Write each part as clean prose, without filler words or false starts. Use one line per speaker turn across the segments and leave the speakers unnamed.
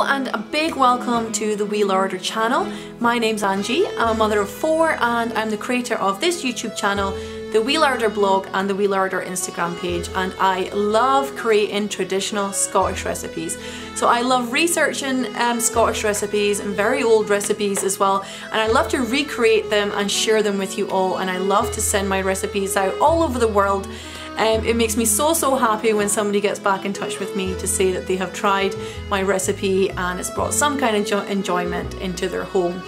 and a big welcome to the Larder channel. My name's Angie, I'm a mother of 4 and I'm the creator of this YouTube channel, the Larder blog and the Larder Instagram page, and I love creating traditional Scottish recipes. So I love researching Scottish recipes and very old recipes as well, and I love to recreate them and share them with you all, and I love to send my recipes out all over the world. It makes me so happy when somebody gets back in touch with me to say that they have tried my recipe and it's brought some kind of enjoyment into their home.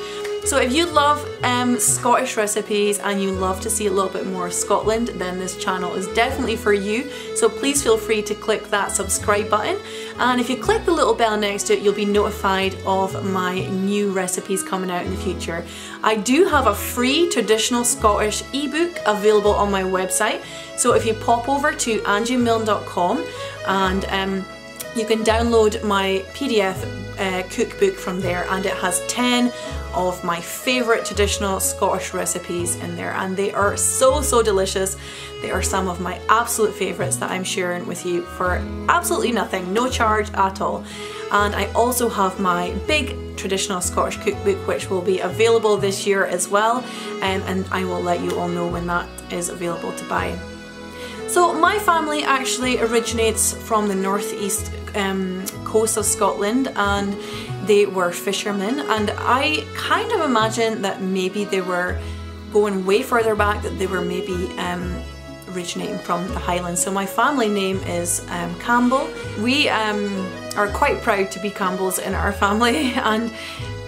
So if you love Scottish recipes and you love to see a little bit more of Scotland, then this channel is definitely for you. So please feel free to click that subscribe button, and if you click the little bell next to it, you'll be notified of my new recipes coming out in the future. I do have a free traditional Scottish ebook available on my website, so if you pop over to angiemilne.com and you can download my PDF cookbook from there, and it has 10 of my favourite traditional Scottish recipes in there, and they are so delicious. They are some of my absolute favourites that I'm sharing with you for absolutely nothing, no charge at all. And I also have my big traditional Scottish cookbook, which will be available this year as well, and I will let you all know when that is available to buy. So my family actually originates from the northeast coast of Scotland, and they were fishermen, and I kind of imagine that maybe they were going way further back, that they were maybe originating from the Highlands. So my family name is Campbell. We are quite proud to be Campbells in our family, and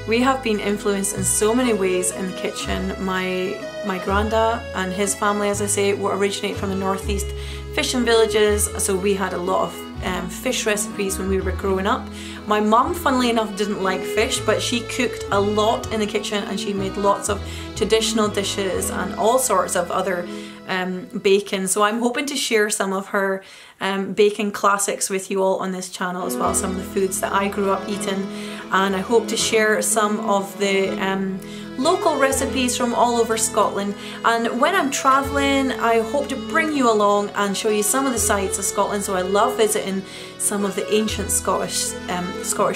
we have been influenced in so many ways in the kitchen. My granda and his family, as I say, will originate from the northeast fishing villages, so we had a lot of fish recipes when we were growing up. My mum, funnily enough, didn't like fish, but she cooked a lot in the kitchen and she made lots of traditional dishes and all sorts of other bacon. So I'm hoping to share some of her bacon classics with you all on this channel as well, some of the foods that I grew up eating, and I hope to share some of the local recipes from all over Scotland. And when I'm travelling, I hope to bring you along and show you some of the sights of Scotland. So I love visiting some of the ancient Scottish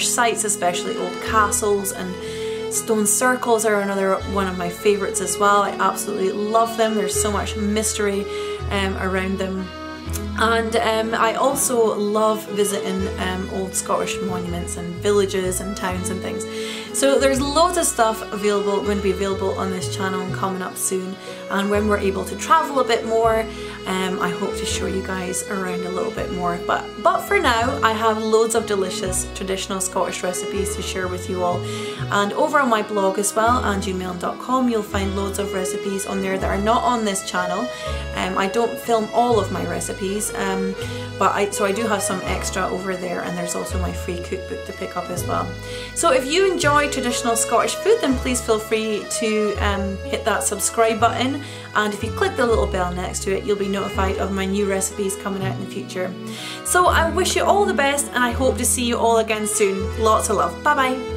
sites, especially old castles, and stone circles are another one of my favourites as well. I absolutely love them. There's so much mystery around them. And I also love visiting old Scottish monuments and villages and towns and things. So there's loads of stuff available, going to be available on this channel and coming up soon. And when we're able to travel a bit more, I hope to show you guys around a little bit more. But for now, I have loads of delicious traditional Scottish recipes to share with you all. And over on my blog as well, angiemilne.com, you'll find loads of recipes on there that are not on this channel. I don't film all of my recipes, so I do have some extra over there, and there's also my free cookbook to pick up as well. So if you enjoy traditional Scottish food, then please feel free to hit that subscribe button, and if you click the little bell next to it, you'll be notified of my new recipes coming out in the future. So I wish you all the best, and I hope to see you all again soon. Lots of love. Bye bye.